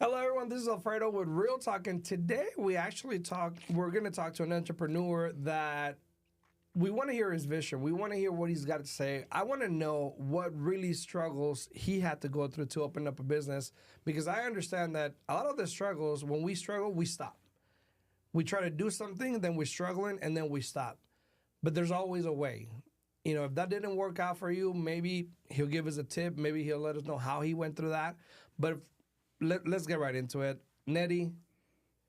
Hello, everyone. This is Alfredo with Real Talk, and today we're going to talk to an entrepreneur that we want to hear his vision. We want to hear what he's got to say. I want to know what really struggles he had to go through to open up a business, because I understand that a lot of the struggles, when we struggle, we stop. We try to do something, then we're struggling, and then we stop. But there's always a way. You know, if that didn't work out for you, maybe he'll give us a tip. Maybe he'll let us know how he went through that. But let's get right into it. Nery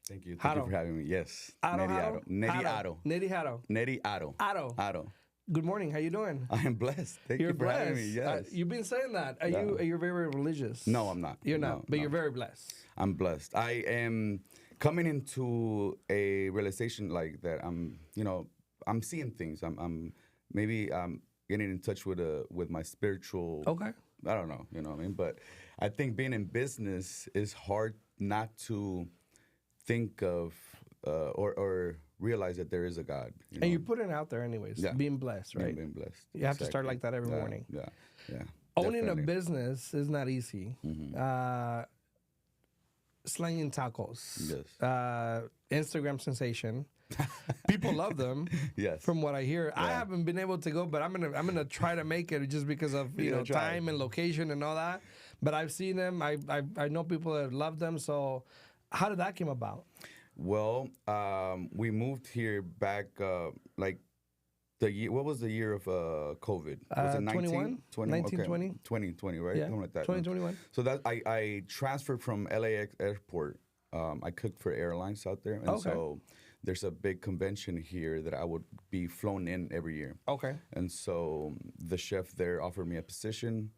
Thank you. Haro. Thank you for having me. Yes. Haro, Nery Haro? Haro. Nery Haro. Nery Haro. Nery Haro. Haro. Haro. Good morning. How you doing? I am blessed. Thank You're you for blessed. having me. Yes. You've been saying that. Are you very religious? No, I'm not. You're not, No, but no. you're very blessed. I'm blessed. I am coming into a realization like that. I'm seeing things. I'm getting in touch with my spiritual. Okay. I don't know. You know what I mean? But I think being in business is hard not to think of or realize that there is a God. You know? And you put it out there anyways. Yeah. Being blessed, right? Being blessed. You have to start Exactly. like that every Yeah, morning. Yeah. Owning a Definitely. business is not easy. Slanging Tacos. Yes. Instagram sensation. People love them. Yes. From what I hear, I haven't been able to go, but I'm gonna try to make it just because of time and location and all that. But I've seen them. I know people that love them. So, how did that come about? Well, we moved here back like the year. What was the year of COVID? Was it 21? 1920? 2020, right? Yeah, Something like that. 2021. So that I transferred from LAX airport. I cooked for airlines out there, and Okay. so there's a big convention here that I would be flown in every year. Okay. And so the chef there offered me a position.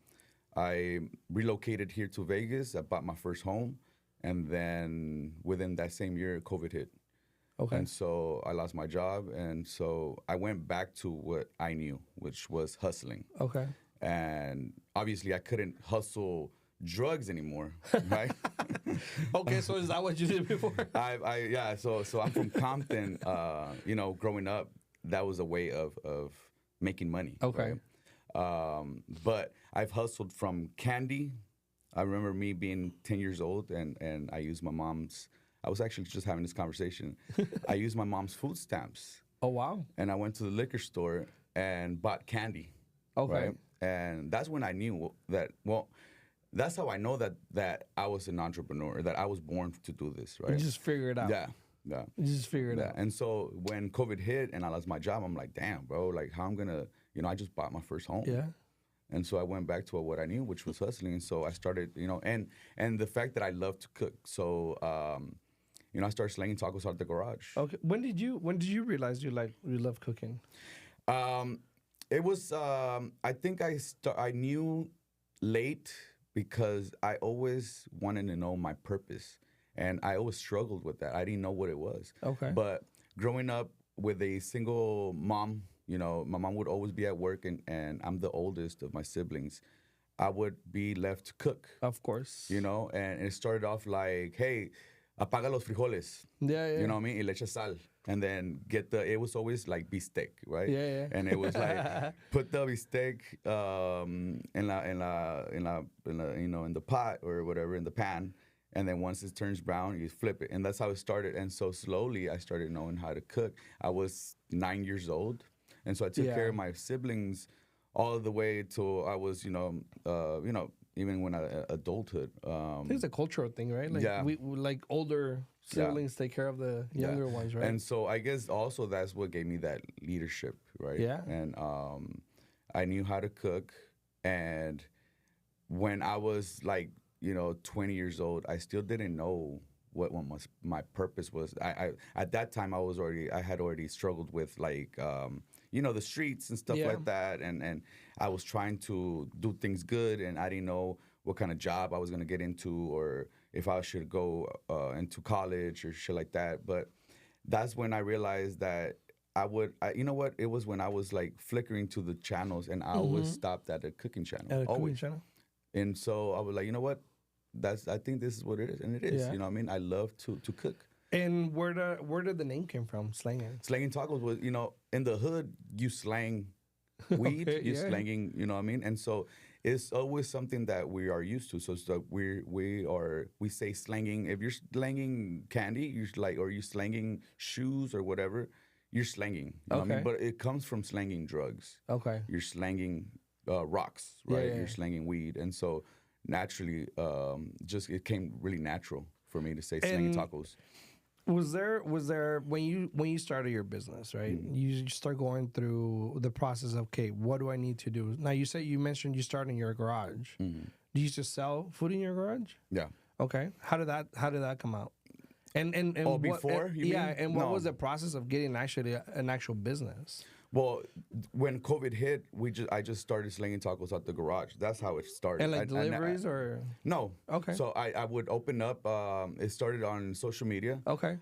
I relocated here to Vegas. I bought my first home. And then within that same year, COVID hit. Okay. And so I lost my job. And so I went back to what I knew, which was hustling. Okay. And obviously I couldn't hustle drugs anymore, right? Okay, so is that what you did before? So I'm from Compton. Growing up, that was a way of making money. Okay. Right? But I've hustled from candy. I remember me being 10 years old, and I used my mom's. I was actually just having this conversation. I used my mom's food stamps. Oh, wow. And I went to the liquor store and bought candy. Okay. Right? And that's when I knew that. Well, that's how I know that I was an entrepreneur. That I was born to do this. Right. You just figure it out. Yeah. You just figure it out. And so when COVID hit and I lost my job, I'm like, damn, bro. Like, how I'm gonna? I just bought my first home. Yeah. And so I went back to what I knew, which was hustling. And so I started, and the fact that I love to cook. So, I started slanging tacos out the garage. Okay. When did you realize you love cooking? It was, I think I knew late because I always wanted to know my purpose. And I always struggled with that. I didn't know what it was. Okay. But growing up with a single mom, my mom would always be at work, and I'm the oldest of my siblings. I would be left to cook. Of course. And it started off like, hey, apaga los frijoles. Yeah. You know what I mean? Y le echa sal. And then it was always like bistec, right? Yeah. And it was like, put the bistec in the pot or whatever, in the pan. And then once it turns brown, you flip it. And that's how it started. And so slowly I started knowing how to cook. I was 9 years old. And so I took care of my siblings all the way till I was, even when adulthood. I think it's a cultural thing, right? Like we like older siblings take care of the younger ones, right? And so I guess also that's what gave me that leadership, right? Yeah. And I knew how to cook. And when I was like, 20 years old, I still didn't know what my purpose was. I at that time I had already struggled with like the streets and stuff like that, and I was trying to do things good, and I didn't know what kind of job I was gonna get into, or if I should go into college or shit like that. But that's when I realized that it was when I was like flickering to the channels, and I always stopped at a cooking channel. At a always. cooking channel. And so I was like, you know what? I think this is what it is, and it is. Yeah. You know what I mean? I love to cook. And where did the name came from? Slanging. Slanging tacos was, in the hood, you slang weed, Okay, you slanging, you know what I mean? And so it's always something that we are used to. So it's like we say slanging. If you're slanging candy, you're like, or you slanging shoes or whatever, you're slanging. You know what I mean? Okay. But it comes from slanging drugs. Okay. You're slanging rocks, Yeah, right? yeah, You're yeah. slanging weed, and so naturally, just it came really natural for me to say slanging And tacos. was there when you started your business, right? You start going through the process of, okay, what do I need to do? Now you mentioned you started in your garage. Do you just sell food in your garage? Yeah. Okay. How did that come out? And Oh, what, before, you yeah, mean? and what No. was the process of getting actually an actual business? Well, when COVID hit, I just started slinging tacos out the garage. That's how it started. And like I- deliveries or No. Okay. So I would open up. It started on social media. Okay.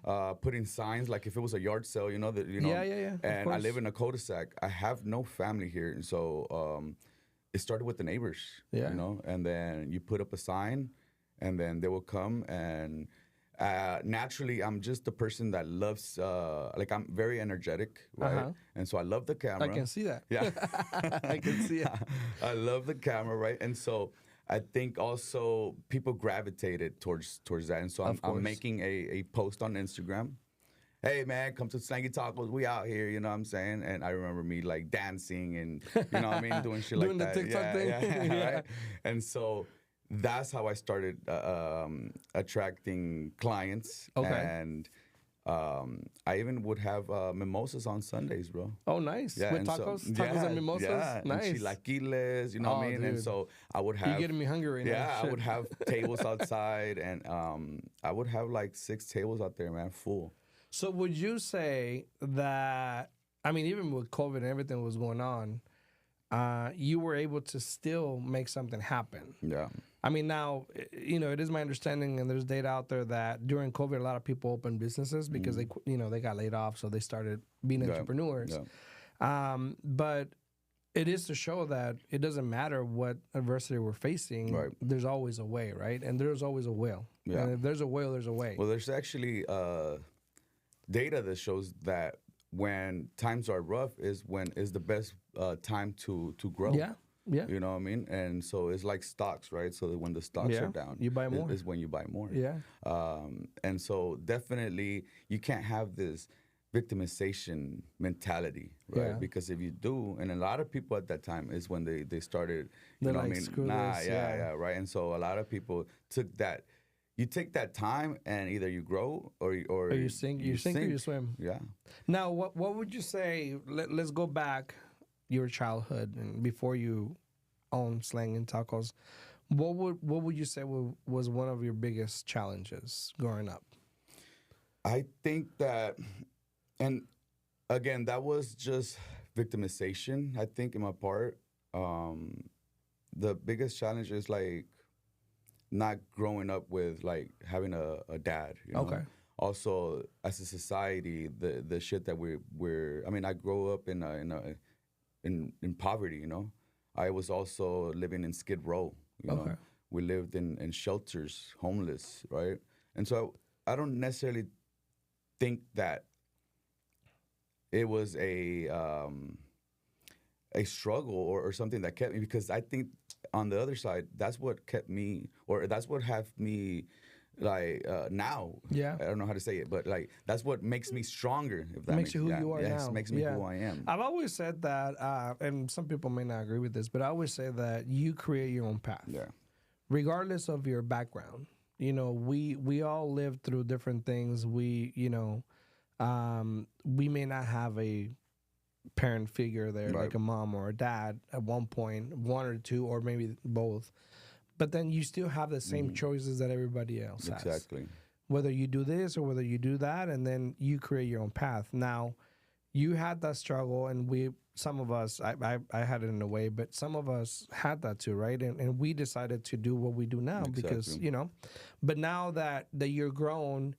Putting signs like if it was a yard sale, Yeah, yeah, yeah, of And I course. live in a cul-de-sac. I have no family here, and so it started with the neighbors. Yeah. And then you put up a sign, and then they will come and. Naturally, I'm just a person that loves, like I'm very energetic, right? Uh-huh. And so I love the camera. I can see that. Yeah. I can see it. I love the camera, right? And so I think also people gravitated towards that. And so Of course. I'm making a post on Instagram. Hey man, come to Slanging Tacos. We out here, you know what I'm saying? And I remember me like dancing and you know what I mean, doing shit Doing the like that. TikTok thing. Yeah. Right? And so that's how I started attracting clients. Okay. And I even would have mimosas on Sundays, bro. Oh, nice. With and so- tacos and mimosas? Yeah, Nice. and chilaquiles, you know what I Oh, mean? And dude. so I would have. You're getting me hungry right now. Yeah, I Shit. would have tables outside, and I would have like 6 tables out there, man, full. So would you say that, I mean, even with COVID and everything was going on, you were able to still make something happen? Yeah. I mean, now, it is my understanding, and there's data out there that during COVID, a lot of people opened businesses because they got laid off, so they started being entrepreneurs. Yeah. But it is to show that it doesn't matter what adversity we're facing. Right. There's always a way, right? And there's always a will. Yeah. And if there's a will, there's a way. Well, there's actually data that shows that when times are rough is the best time to grow. Yeah. Yeah. You know what I mean? And so it's like stocks, right? So that when the stocks Yeah. are down, You buy more. is when you buy more. Yeah. And so definitely you can't have this victimization mentality, right? Yeah. Because if you do, and a lot of people at that time is when they started, you They're know like, what I mean? "Screw Nah, this," yeah, yeah. right. And so a lot of people took that. You take that time and either you grow or Or you sink or you swim. Yeah. Now, what would you say? Let's go back your childhood and before you owned Slanging Tacos. What would you say was one of your biggest challenges growing up? I think that, and again, that was just victimization, I think, in my part. The biggest challenge is like not growing up with like having a dad, you know? Okay. Also, as a society, the shit that we're I mean, I grew up in poverty, you know. I was also living in Skid Row, you know. Okay. We lived in shelters, homeless, right? And so I don't necessarily think that it was a struggle or something that kept me, because I think on the other side, that's what kept me, or that's what have me like now. Yeah. I don't know how to say it, but like that's what makes me stronger. If that Makes you who you are yes, now. makes me Yeah. who I am. I've always said that, and some people may not agree with this, but I always say that you create your own path. Yeah. Regardless of your background. We all live through different things. We may not have a parent figure there, Right. like a mom or a dad at one point, one or two, or maybe both. But then you still have the same choices that everybody else has. Exactly. Whether you do this or whether you do that, and then you create your own path. Now, you had that struggle, and some of us, I had it in a way, but some of us had that too, right? And we decided to do what we do now because, Exactly. But now that you're grown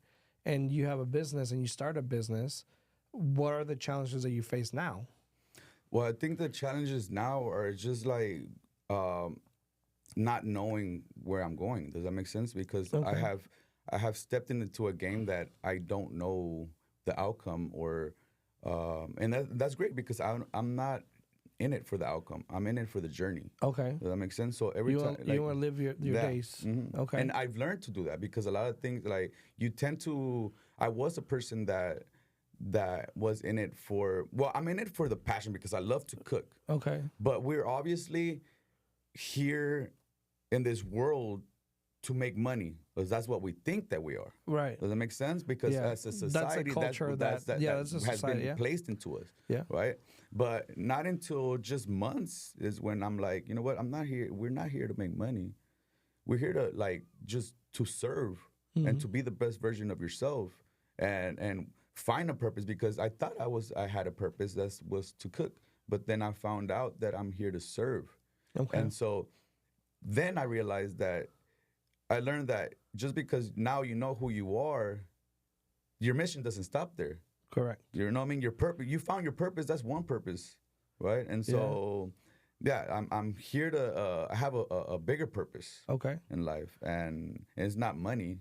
and you have a business and you start a business, what are the challenges that you face now? Well, I think the challenges now are just like not knowing where I'm going. Does that make sense? Because Okay. I have stepped into a game that I don't know the outcome, or and that's great because I'm not in it for the outcome. I'm in it for the journey. Okay. Does that make sense? So every You time, want, you want to live your days. Okay. And I've learned to do that because a lot of things, like you tend to. I was a person that was in it for. Well, I'm in it for the passion because I love to cook. Okay. But we're obviously here in this world to make money, because that's what we think that we are. Right. Does that make sense? Because as a society, that's a culture that has been placed into us. Yeah. Right. But not until just months is when I'm like, you know what? I'm not here. We're not here to make money. We're here to just to serve and to be the best version of yourself and find a purpose. Because I thought I had a purpose that was to cook, but then I found out that I'm here to serve. Okay. And so then I realized that. I learned that just because now you know who you are, your mission doesn't stop there. Correct. You know what I mean? Your purpose. You found your purpose. That's one purpose, right? And so, I'm here to have a bigger purpose. Okay. In life, and it's not money.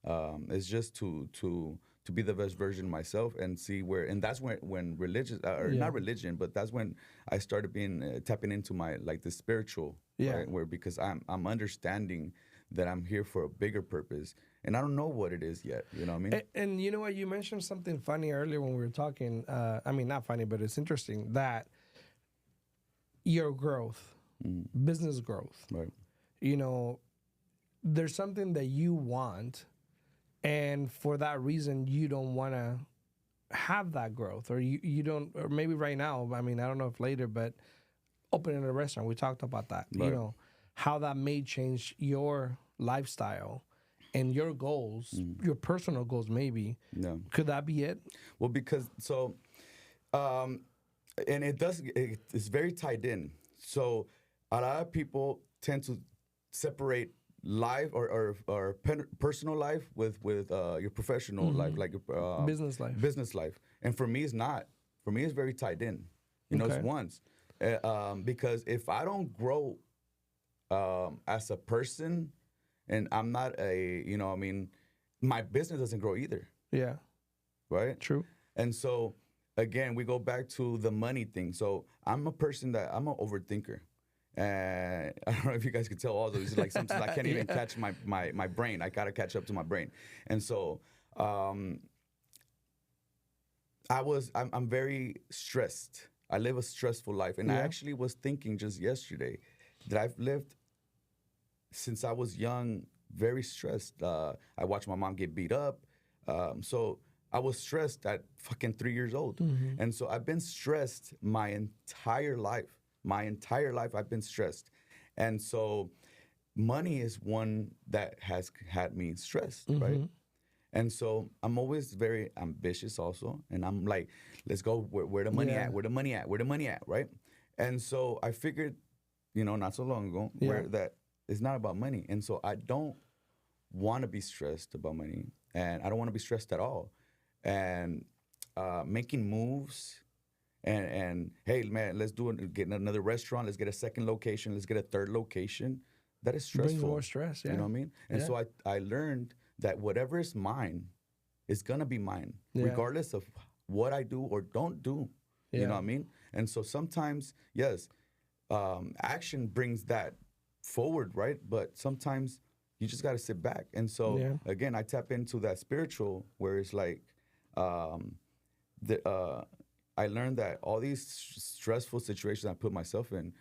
It's just to be the best version of myself and see where. And that's when religious not religion, but that's when I started tapping into my the spiritual. Yeah. Right? Where because I'm understanding that I'm here for a bigger purpose, and I don't know what it is yet. You know what I mean? And you know what? You mentioned something funny earlier when we were talking. I mean, not funny, but it's interesting that your growth, business growth, right? You know, there's something that you want, and for that reason, you don't want to have that growth, or you don't, or maybe right now. I mean, I don't know if later, but opening a restaurant, we talked about that. Right. You know, how that may change your lifestyle and your goals, your personal goals, maybe. Yeah. Could that be it? Well, because and it's very tied in. So a lot of people tend to separate life or personal life with your professional life, like your business life. Business life. And for me, it's not. For me, it's very tied in. You know, it's once. Because if I don't grow as a person, and I'm not my business doesn't grow either. Yeah. Right? True. And so, again, we go back to the money thing. So I'm a person I'm an overthinker. And I don't know if you guys could tell all those. Like sometimes I can't even catch my brain. I got to catch up to my brain. And so I'm very stressed. I live a stressful life. And I actually was thinking just yesterday that I've lived since I was young, very stressed. I watched my mom get beat up. So I was stressed at fucking 3 years old. Mm-hmm. And so I've been stressed my entire life. My entire life I've been stressed. And so money is one that has had me stressed, right? And so I'm always very ambitious also. And I'm like, let's go where the money at, where the money at, where the money at, right? And so I figured, not so long ago, where that it's not about money. And so I don't want to be stressed about money. And I don't want to be stressed at all. And making moves and hey, man, let's get another restaurant. Let's get a second location. Let's get a third location. That is stressful. Brings more stress, yeah. You know what I mean? And so I learned that whatever is mine is going to be mine, regardless of what I do or don't do. You know what I mean? And so sometimes, yes, action brings that forward, right? But sometimes you just got to sit back. And so, again, I tap into that spiritual where it's like I learned that all these stressful situations I put myself in,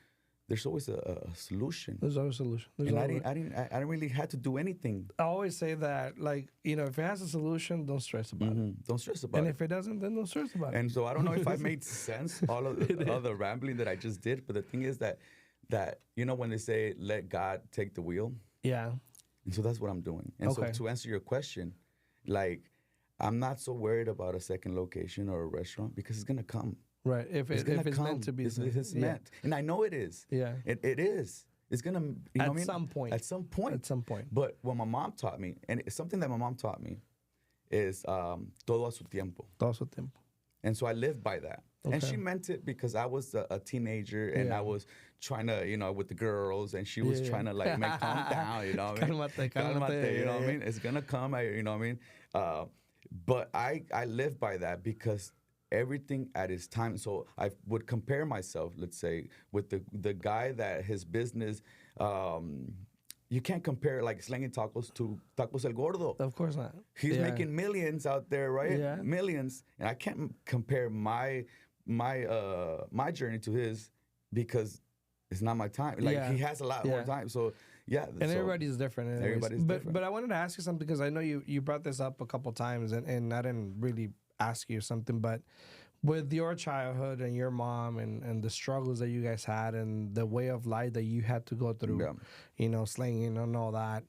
there's always a solution. There's always a solution. I didn't really have to do anything. I always say that, if it has a solution, don't stress about it. Don't stress about it. And if it doesn't, then don't stress about it. And so I don't know if I made sense, all the rambling that I just did, but the thing is that when they say, let God take the wheel. Yeah. And so that's what I'm doing. And so to answer your question, I'm not so worried about a second location or a restaurant because it's going to come. Right. If it's meant to be. It's meant. And I know it is. Yeah. It is. It's going to, At some point. At some point. But what my mom taught me, and it's something that my mom taught me, is todo a su tiempo. Todo a su tiempo. And so I live by that. Okay. And she meant it because I was a teenager and I was trying to, with the girls, and she was trying to make calm down, you know what I mean? Calmate, you know what I mean? It's going to come, you know what I mean? But I live by that because everything at its time. So I would compare myself, let's say, with the guy that his business. You can't compare like Slanging Tacos to Tacos El Gordo. Of course not. He's making millions out there, right? Yeah. Millions, and I can't compare my journey to his because it's not my time. Like he has a lot more time. So yeah, and everybody's different. Everybody's different. But I wanted to ask you something because I know you brought this up a couple times, and I didn't really ask you something, but with your childhood and your mom and the struggles that you guys had and the way of life that you had to go through, slanging and all that,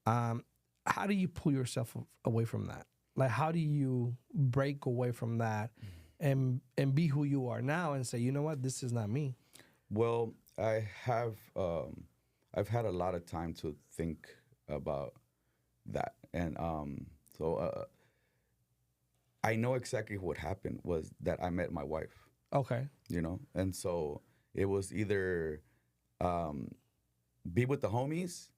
how do you pull yourself away from that? Like, how do you break away from that and be who you are now and say, you know what, this is not me? Well, I have, I've had a lot of time to think about that. And so I know exactly what happened was that I met my wife. Okay. And so it was either be with the homies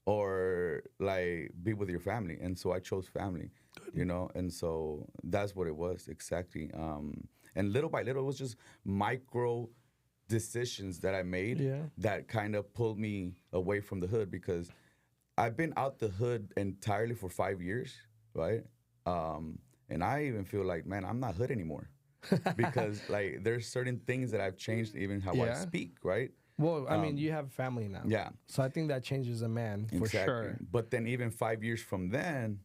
or like be with your family. And so I chose family, and so that's what it was exactly. And little by little, it was just micro decisions that I made that kind of pulled me away from the hood because I've been out the hood entirely for 5 years, right? And I even feel like, man, I'm not hood anymore because like there's certain things that I've changed, even how I speak, right? Well, I mean, you have family now. Yeah. So I think that changes a man for sure. But then even 5 years from then,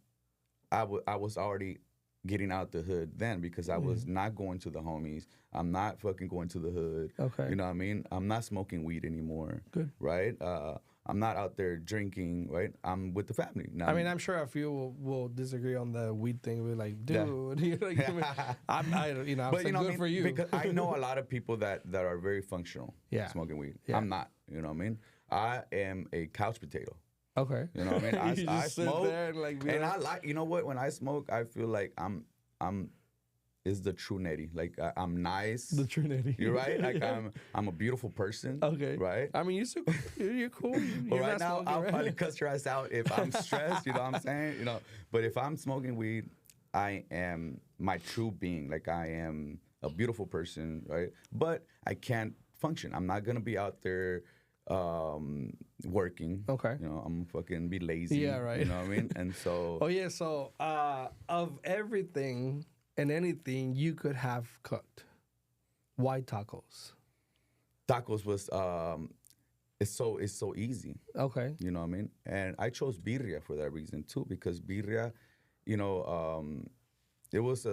I was already getting out the hood then because I was not going to the homies. I'm not fucking going to the hood. Okay. You know what I mean? I'm not smoking weed anymore. Good. Right? I'm not out there drinking, right? I'm with the family. Now, I mean, I'm sure a few will disagree on the weed thing. We're like, dude, I'm good for you. Because I know a lot of people that are very functional smoking weed. Yeah. I'm not, you know what I mean? I am a couch potato. Okay. You know what I mean? I smoke. And I like, you know what? When I smoke, I feel like I'm is the true Nery. Like I'm nice. The true Nery. You're right. Like I'm a beautiful person. Okay. Right. I mean, you're cool. But right now, I'll probably cuss your ass out if I'm stressed. You know what I'm saying? But if I'm smoking weed, I am my true being. Like I am a beautiful person, right? But I can't function. I'm not gonna be out there working. Okay. I'm fucking be lazy. Yeah. Right. You know what I mean? And so. Oh yeah. So of everything and anything you could have cooked, why tacos? Tacos was it's so easy. Okay. You know what I mean? And I chose birria for that reason too, because birria, it was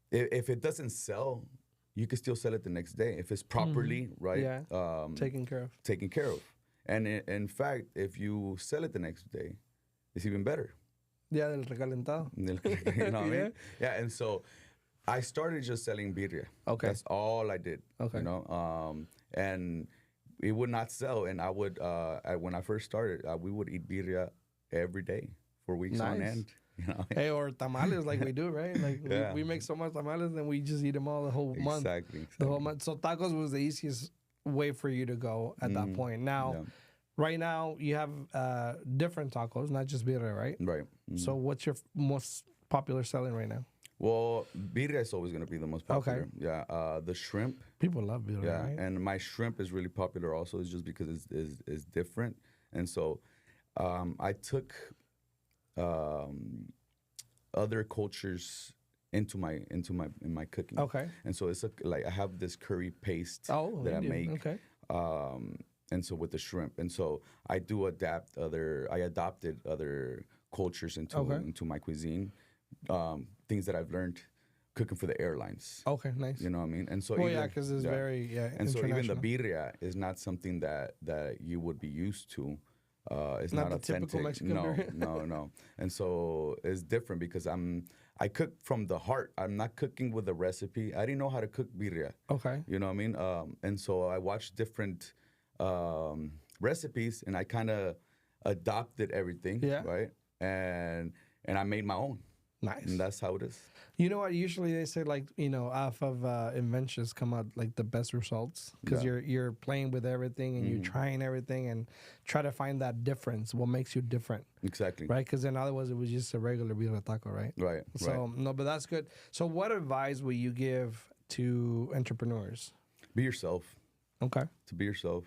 if it doesn't sell, you can still sell it the next day if it's properly right. Yeah. Taken care of. And in fact, if you sell it the next day, it's even better. Yeah, del recalentado. You know what I mean? Yeah, and so I started just selling birria. Okay. That's all I did. Okay. And it would not sell. And I would, when I first started, we would eat birria every day for weeks on end. Hey, or tamales like we do, right? Like we make so much tamales and we just eat them all the whole month. Exactly. The whole month. So tacos was the easiest way for you to go at that point. Now, right now you have different tacos, not just birria, right? Right. Mm-hmm. So what's your most popular selling right now? Well, birria is always going to be the most popular. Okay. Yeah. The shrimp. People love birria, right? And my shrimp is really popular also. It's just because it's different. And so I took other cultures in my cooking. Okay. And so it's like I have this curry paste that I make. Okay. And so with the shrimp, and so I adopted other cultures into my cuisine, things that I've learned cooking for the airlines. Okay, nice. You know what I mean? And so because it's very and so even the birria is not something that you would be used to. It's not authentic. Typical Mexican birria. No. And so it's different because I cook from the heart. I'm not cooking with a recipe. I didn't know how to cook birria. Okay. You know what I mean? And so I watched different recipes and I kind of adopted everything. Yeah. Right. And I made my own. Nice. And that's how it is. You know what? Usually they say like, off of inventions come out like the best results because you're playing with everything and you're trying everything and try to find that difference. What makes you different? Exactly. Right? Because then otherwise it was just a regular birria taco, right? Right. So no, but that's good. So what advice will you give to entrepreneurs? Be yourself. Okay. To be yourself.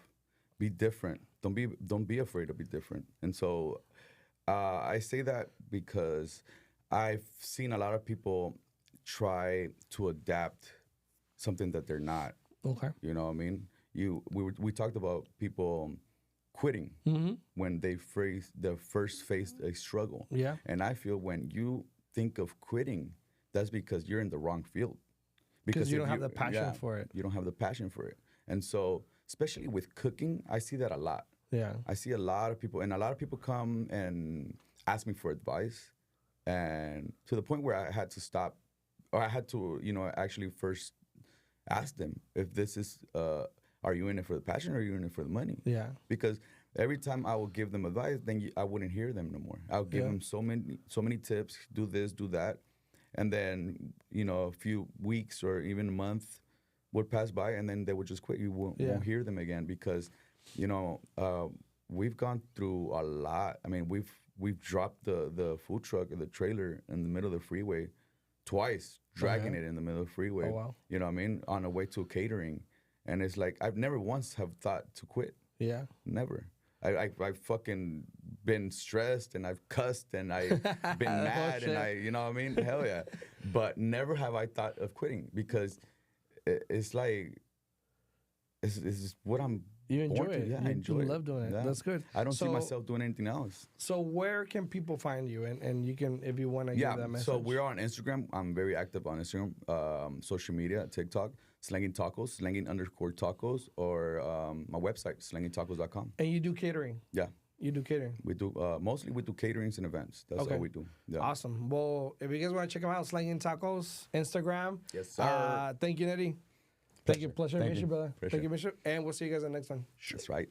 Be different. Don't be afraid to be different. And so I say that because I've seen a lot of people try to adapt something that they're not. Okay. You know what I mean? We talked about people quitting when they first faced a struggle. Yeah. And I feel when you think of quitting, that's because you're in the wrong field. Because you don't have the passion for it. You don't have the passion for it. And so, especially with cooking, I see that a lot. Yeah. I see a lot of people, and a lot of people come and ask me for advice. And to the point where I had to stop, or I had to, actually first ask them if this is, are you in it for the passion or are you in it for the money? Yeah. Because every time I would give them advice, then I wouldn't hear them no more. I would give them so many tips, do this, do that. And then, a few weeks or even a month would pass by and then they would just quit. You won't hear them again because, we've gone through a lot. I mean, we've dropped the food truck or the trailer in the middle of the freeway twice, dragging it in the middle of the freeway. Oh, wow. You know what I mean? On the way to catering. And it's like, I've never once have thought to quit. Yeah. Never. I've fucking been stressed and I've cussed and I've been mad and you know what I mean? Hell yeah. But never have I thought of quitting because it's like, it's what I'm You enjoy born it. to. Yeah, you, I enjoy you it. love doing it. Yeah. That's good. I don't see myself doing anything else. So where can people find you? And you can, if you want to give that message. So we're on Instagram. I'm very active on Instagram, social media, TikTok, Slanging Tacos, Slanging_tacos, or my website, slangingtacos.com. And you do catering? Yeah. You do catering? We do, mostly we do caterings and events. That's all we do. Yeah. Awesome. Well, if you guys want to check them out, Slanging Tacos, Instagram. Yes, sir. Thank you, Nery. Thank you. Pleasure to meet you, brother. Pleasure. Thank you, Bishop. And we'll see you guys in the next one. That's right.